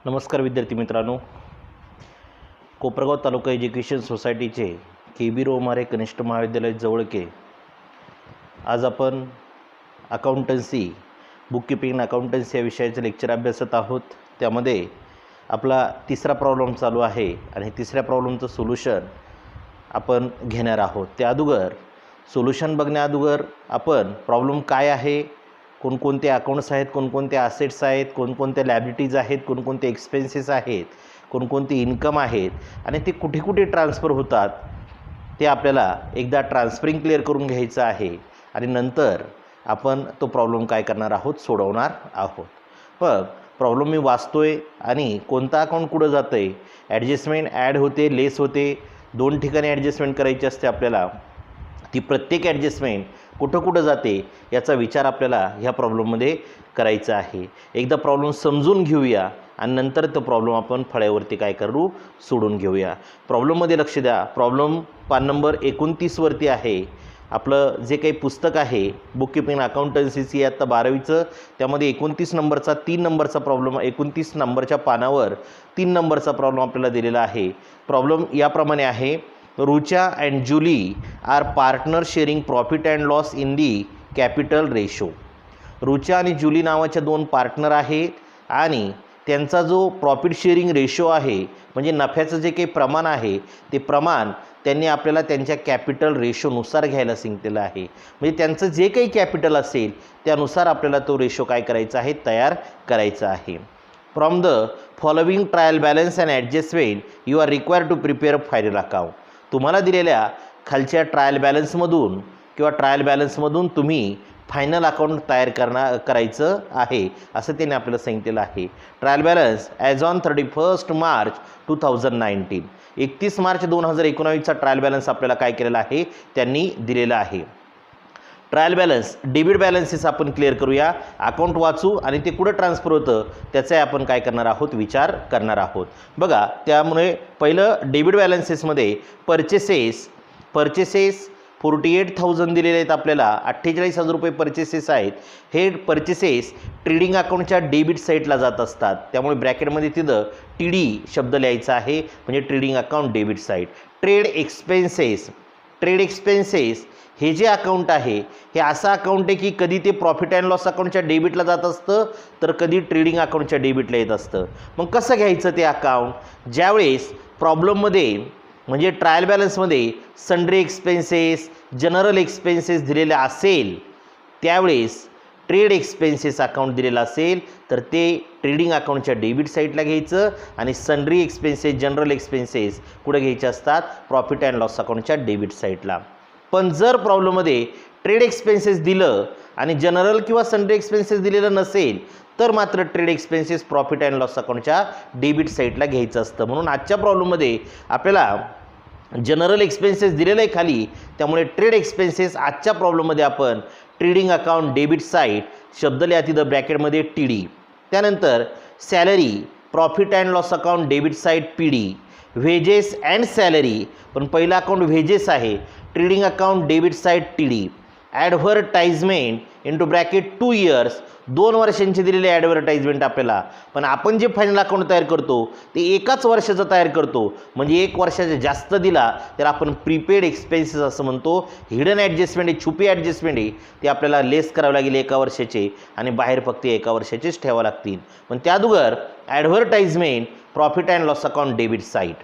नमस्कार विद्यार्थी मित्रांनो, कोपरगाव तालुका एज्युकेशन सोसायटीचे KB रोमारे कनिष्ठ महाविद्यालय जवळके आज आपण अकाउंटन्सी बुककीपिंग अकाउंटन्सी या विषयाचे लेक्चर अभ्यासत आहोत। त्यामध्ये आपला तिसरा प्रॉब्लेम चालू आहे आणि तिसऱ्या प्रॉब्लेमचं सोल्युशन आपण घेणार आहोत। त्या अगोदर सोल्युशन बघण्याअगोदर आपण प्रॉब्लेम काय आहे, कोणकोणते अकाउंट्स आहेत, कोणकोणते ॲसेट्स आहेत, कोणकोणते लायबिलिटीज आहेत, कोणकोणते एक्सपेन्सेस आहेत, कोणकोणते इन्कम आहेत आणि ते कुठे कुठे ट्रान्सफर होतात ते आपल्याला एकदा ट्रान्सफरिंग क्लिअर करून घ्यायचं आहे आणि नंतर आपण तो प्रॉब्लेम काय करणार आहोत, सोडवणार आहोत। पण प्रॉब्लेम मी वाचतोय आणि कोणता अकाउंट कुठं जातं आहे, ॲडजस्टमेंट ॲड होते, लेस होते, दोन ठिकाणी ॲडजस्टमेंट करायची असते आपल्याला। ती प्रत्येक ॲडजस्टमेंट कुठं कुठं जाते याचा विचार आपल्याला ह्या प्रॉब्लेममध्ये करायचा आहे। एकदा प्रॉब्लेम समजून घेऊया आणि नंतर तो प्रॉब्लेम आपण फळ्यावरती काय करू, सोडून घेऊया। प्रॉब्लेममध्ये लक्ष द्या। प्रॉब्लेम पान नंबर 29 वरती आहे। आपलं जे काही पुस्तक आहे बुककीपिंग अकाउंटन्सीची आता 12वीचं, त्यामध्ये 29 नंबरचा 3 नंबरचा प्रॉब्लेम, 29 नंबरच्या पानावर 3 नंबरचा प्रॉब्लेम आपल्याला दिलेला आहे। प्रॉब्लेम याप्रमाणे आहे, Rucha and Julie are partner sharing profit and loss in the capital ratio. Rucha आणि जुली नावाच्या दोन पार्टनर आहेत आणि त्यांचा जो प्रॉफिट शेअरिंग रेशो आहे म्हणजे नफ्याचं जे काही प्रमाण आहे ते प्रमाण त्यांनी आपल्याला त्यांच्या कॅपिटल रेशोनुसार घ्यायला सांगितलेलं आहे। म्हणजे त्यांचं जे काही कॅपिटल असेल त्यानुसार आपल्याला तो रेशो काय करायचा आहे, तयार करायचा आहे। From the following trial balance and adjustment you are required to prepare final account. तुम्हाला दिलेल्या खालच्या ट्रायल बॅलन्समधून किंवा ट्रायल बॅलन्समधून तुम्ही फायनल अकाउंट तयार करायचं आहे असं त्यांनी आपल्याला सांगितलेलं आहे। Trial balance as on 31 March 2019, 31 March 2019चा ट्रायल बॅलन्स आपल्याला काय केलेला आहे, त्यांनी दिलेला आहे। ट्रायल बॅलन्स डेबिट बॅलन्सेस आपण क्लिअर करूया। अकाउंट वाचू आणि ते कुठं ट्रान्सफर होतं त्याचा आपण काय करणार आहोत, विचार करणार आहोत। बघा, त्यामुळे पहिलं डेबिट बॅलन्सेसमध्ये परचेसेस 48,000 दिलेले आहेत आपल्याला, 48,000 रुपये परचेसेस आहेत। हे परचेसेस ट्रेडिंग अकाउंटच्या डेबिट साईडला जात असतात, त्यामुळे ब्रॅकेटमध्ये तिथं TD शब्द लिहायचा आहे, म्हणजे trading account debit side. Trade expenses हे जे अकाउंट आहे हे असं अकाउंट आहे की कधी ते प्रॉफिट अँड लॉस अकाउंटच्या डेबिटला जात असतं तर कधी ट्रेडिंग अकाउंटच्या डेबिटला येत असतं। मग कसं घ्यायचं ते अकाउंट, ज्यावेळेस प्रॉब्लेममध्ये म्हणजे ट्रायल बॅलन्समध्ये सन्ड्री एक्सपेन्सेस, जनरल एक्सपेन्सेस दिलेले असेल त्यावेळेस ट्रेड एक्सपेन्सेस अकाउंट दिलेला असेल तर ते ट्रेडिंग अकाउंटच्या डेबिट साईडला घ्यायचं आणि सन्ड्री एक्सपेन्सेस, जनरल एक्सपेन्सेस कुठे घ्यायचे असतात, प्रॉफिट अँड लॉस अकाउंटच्या डेबिट साईडला। पण जर प्रॉब्लेममध्ये ट्रेड एक्सपेन्सेस दिलं आणि जनरल किंवा सन्ड्री एक्सपेन्सेस दिलेलं नसेल तर मात्र trade expenses profit and loss अकाउंटच्या डेबिट साईडला घ्यायचं असतं। म्हणून आजच्या प्रॉब्लेममध्ये आपल्याला जनरल एक्सपेन्सेस दिलेलं आहे खाली, त्यामुळे ट्रेड एक्सपेन्सेस आजच्या प्रॉब्लेममध्ये आपण ट्रेडिंग अकाउंट डेबिट साईड शब्द लिहा तिथं ब्रॅकेटमध्ये TD। त्यानंतर salary profit and loss account debit side PD। Wedges and salary, पण पहिला अकाउंट वेजेस आहे, trading account debit side TD। Advertisement into bracket 2 years, 2 वर्षांची दिलेली ॲडव्हर्टाइजमेंट आपल्याला, पण आपण जे फायनल अकाउंट तयार करतो ते एकाच वर्षाचं तयार करतो, म्हणजे 1 वर्षाचा जास्त दिला तर आपण प्रीपेड एक्सपेन्सेस असं म्हणतो। हिडन ॲडजस्टमेंट आहे, छुपी ॲडजस्टमेंट आहे, ते आपल्याला लेस करावं लागेल 1 वर्षाचे आणि बाहेर फक्त 1 वर्षाचेच ठेवावं लागतील। पण त्यादुगर advertisement profit and loss account debit side.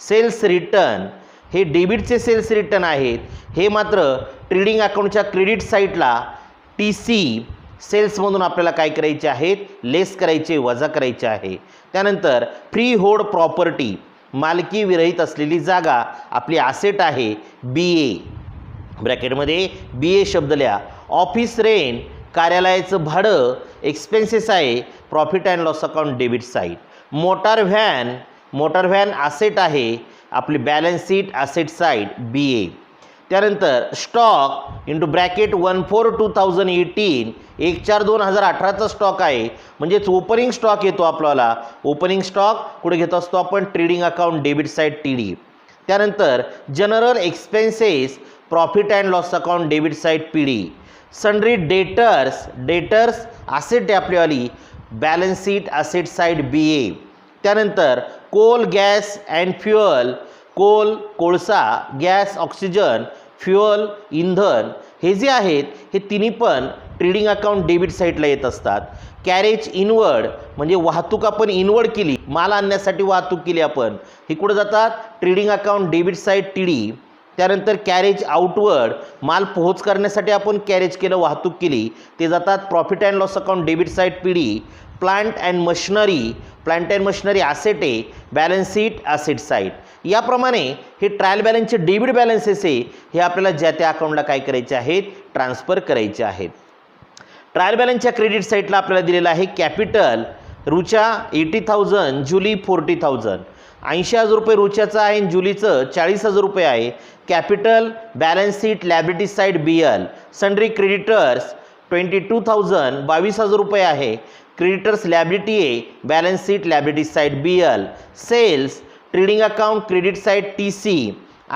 Sales return हे डेबिटचे सेल्स रिटर्न आहेत, हे मात्र ट्रेडिंग अकाउंटच्या क्रेडिट साईडला TC सेल्समधून आपल्याला काय करायचे आहेत, लेस करायचे, वजा करायचे आहे। त्यानंतर फ्री होल्ड प्रॉपर्टी, मालकी विरहित असलेली जागा आपली ॲसेट आहे BA, ब्रॅकेटमध्ये BA शब्द लिहा। ऑफिस रेंट कार्यालयाचं भाडं एक्सपेन्सेस आहे, profit and loss account debit side. Motor van asset आहे आपली balance sheet asset side BA। त्यानंतर स्टॉक इंटू ब्रॅकेट 1/4/2018, 1/4/2018चा स्टॉक आहे, म्हणजेच ओपनिंग स्टॉक येतो आपल्याला। ओपनिंग स्टॉक कुठे घेत असतो आपण, trading account debit side TD। त्यानंतर general expenses profit and loss account debit side PD। Sundry debtors asset आहे आपल्यावाली, balance sheet asset side BA। त्यानंतर coal gas and fuel, coal कोळसा, गॅस ऑक्सिजन, फ्युअल इंधन, हे जे आहेत हे तिन्ही पण ट्रेडिंग अकाउंट डेबिट साईडला येत असतात. कॅरेज इनवर्ड म्हणजे वाहतूक आपण इनवर्ड केली, माल आणण्यासाठी वाहतूक केली आपण, हे कुठं जातात trading account debit side TD. त्यानंतर कॅरेज आउटवर्ड, माल पोहोच करण्यासाठी आपण कॅरेज केलं, वाहतूक केली, ते जातात profit and loss account debit side PD. Plant and machinery, plant and machinery asset आहे, बॅलन्स शीट ॲसेट साईड. याप्रमाणे हे ट्रायल बॅलन्सचे डेबिट बॅलन्सेस आहे, हे आपल्याला ज्या त्या अकाउंटला काय करायचे आहेत, ट्रान्सफर करायचे आहेत. ट्रायल बॅलन्सच्या क्रेडिट साईडला आपल्याला दिलेलं आहे कॅपिटल रुचा 80,000, जुली 40,000. 80,000 रुपये रुच्याचं आहे आणि जुलीचं 40,000 रुपये आहे. Capital balance sheet liability side BL. Sundry creditors 22,000, 22,000 रुपये आहे. क्रेडिटर्स लॅबिलिटी आहे, balance sheet liability side BL. Sales trading account credit side TC.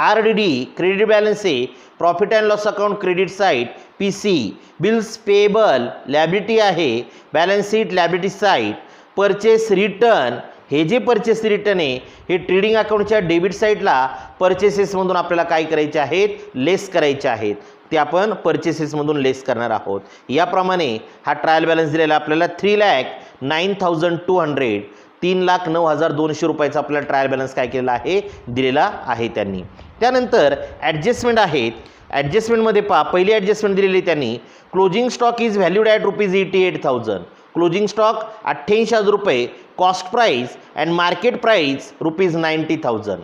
RDD credit balance आहे, profit and loss account credit side PC. Bills payable liability आहे, balance sheet liability side. Purchase return, हे जे purchase return आहे हे trading अकाउंटच्या debit साईडला परचेसेसमधून आपल्याला काय करायचे आहेत, लेस करायचे आहेत, ते आपण परचेसेसमधून लेस करणार आहोत. याप्रमाणे हा ट्रायल बॅलन्स दिलेला आपल्याला 3,09,200, 3,09,200 रुपयाचा आपल्याला ट्रायल बॅलन्स काय केलेला आहे, दिलेला आहे त्यांनी. त्यानंतर ॲडजस्टमेंट आहेत. ॲडजस्टमेंटमध्ये पहिली ॲडजस्टमेंट दिलेली त्यांनी, closing stock is valued at ₹88,000. Closing stock 88,000 रुपये, cost price and market price ₹90,000.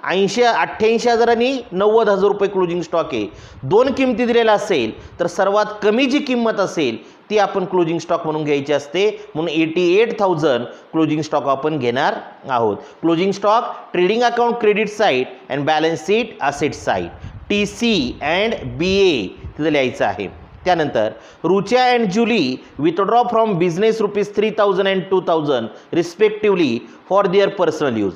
88,000 आणि 90,000 रुपये क्लोजिंग स्टॉक आहे. दोन किमती दिलेल्या असेल तर सर्वात कमी जी किंमत असेल ती आपण क्लोजिंग स्टॉक म्हणून घ्यायची असते, म्हणून 88,000 क्लोजिंग स्टॉक आपण घेणार आहोत. Closing stock trading account credit side and balance sheet asset side TC and BA तिथं लिहायचं आहे. त्यानंतर Rucha and Julie withdraw from business ₹3,000 and 2,000 respectively for their personal use.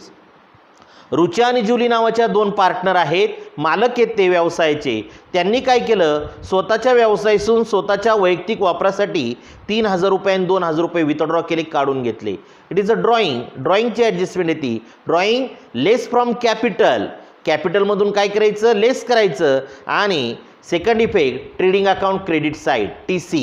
Rucha आणि जुली नावाच्या दोन पार्टनर आहेत, मालक आहेत ते व्यवसायाचे. त्यांनी काय केलं, स्वतःच्या व्यवसायातून स्वतःच्या वैयक्तिक वापरासाठी 3,000 रुपये आणि 2,000 रुपये विथड्रॉ केले, काढून घेतले. It is a drawing. ड्रॉइंगची ॲडजस्टमेंट येते. ड्रॉइंग लेस फ्रॉम कॅपिटल, कॅपिटलमधून काय करायचं, लेस करायचं. आणि second effect trading account credit side TC,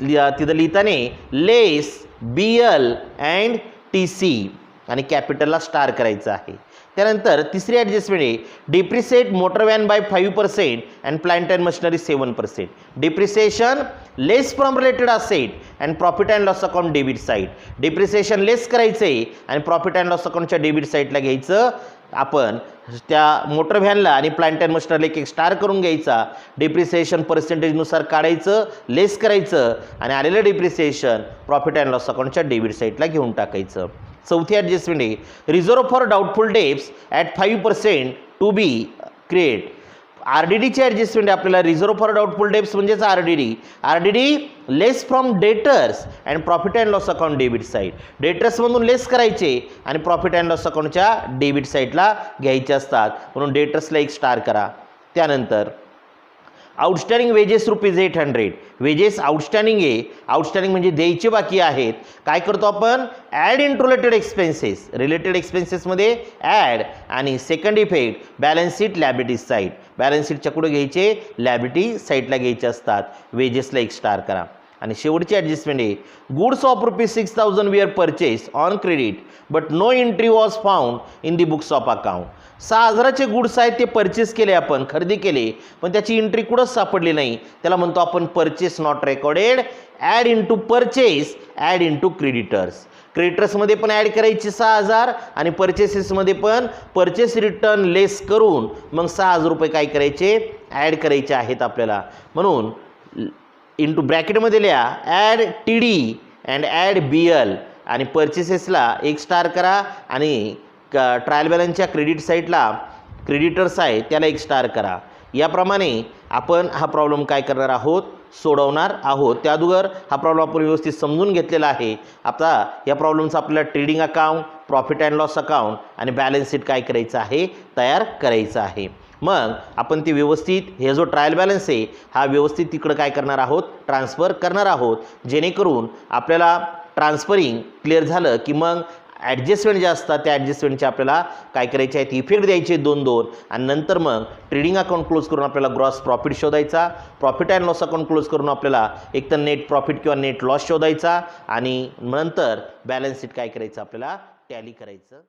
तिथं लिहिताने लेस BL अँड TC आणि कॅपिटलला स्टार करायचं आहे. त्यानंतर तिसरी ॲडजस्टमेंट आहे, depreciate motor van by 5% and plant and machinery 7%. Depreciation less from related asset and profit and loss account debit side. Depreciation less करायचं आहे आणि प्रॉफिट अँड लॉस अकाउंटच्या डेबिट साईडला घ्यायचं. आपण त्या मोटर व्हॅनला आणि प्लांट अँड मशिनरीला एक स्टार करून घ्यायचा. डिप्रिसिएशन पर्सेंटेजनुसार काढायचं, लेस करायचं आणि आलेलं डिप्रिसिएशन प्रॉफिट अँड लॉस अकाउंटच्या डेबिट साईडला घेऊन टाकायचं. चौथी ॲडजस्टमेंट आहे, reserve for doubtful debts at 5% to be create. RDDची ॲडजस्टमेंट आहे आपल्याला, रिझर्व फॉर डाऊटफुल डेब्स म्हणजेच RDD less from debtors and profit and loss account debit side. डेटर्समधून लेस करायचे आणि प्रॉफिट अँड लॉस अकाउंटच्या डेबिट साईडला घ्यायचे असतात, म्हणून डेटर्सला एक स्टार करा. त्यानंतर आउटस्टँडिंग वेजेस ₹800. वेजेस आउटस्टँडिंग आहे, आउटस्टँडिंग म्हणजे द्यायचे बाकी आहेत. काय करतो आपण, add into related expenses, related एक्सपेन्सेसमध्ये ॲड. आणि second effect balance sheet liability side, balance शीटच्या कुठे घ्यायचे, लॅबिलिटी साईडला घ्यायचे असतात. वेजेसला एक स्टार करा. आणि शेवटची ॲडजस्टमेंट आहे, goods of ₹6,000 were purchase on credit but no entry was found in the books of account. 6,000चे गुड्स आहेत ते परचेस केले, आपण खरेदी केले, पण त्याची एंट्री कुठंच सापडली नाही. त्याला म्हणतो आपण purchase not recorded. Add into purchase, add into creditors. क्रेडिटर्समध्ये पण ॲड करायची 6,000 आणि परचेसेसमध्ये पण परचेस रिटर्न लेस करून मग 6,000 रुपये काय करायचे, ॲड करायचे आहेत आपल्याला. म्हणून इंटू ब्रॅकेटमध्ये लिहा add TD and add BL आणि परचेसेसला एक स्टार करा आणि ट्रायल बॅलन्सच्या क्रेडिट साईडला क्रेडिटर्स आहे त्याला एक स्टार करा. याप्रमाणे आपण हा प्रॉब्लेम काय करणार आहोत, सोडवणार आहोत. त्या अगोदर हा प्रॉब्लेम आपण व्यवस्थित समजून घेतलेला आहे. आता या प्रॉब्लेमचा आपल्याला trading account, profit and loss account आणि बॅलन्स शीट काय करायचं आहे, तयार करायचं आहे. मग आपण ते व्यवस्थित, हे जो ट्रायल बॅलन्स आहे हा व्यवस्थित तिकडं काय करणार आहोत, ट्रान्सफर करणार आहोत, जेणेकरून आपल्याला ट्रान्सफरिंग क्लिअर झालं की मग ॲडजस्टमेंट ज्या असतात त्या ॲडजस्टमेंटचे आपल्याला काय करायचे आहेत, इफेक्ट द्यायचे 2 आणि नंतर मग ट्रेडिंग अकाउंट क्लोज करून आपल्याला ग्रॉस प्रॉफिट शोधायचा, profit and loss account close करून आपल्याला एक तर नेट प्रॉफिट किंवा नेट लॉस शोधायचा आणि नंतर बॅलन्स शीट काय करायचं आपल्याला टॅली करायचं.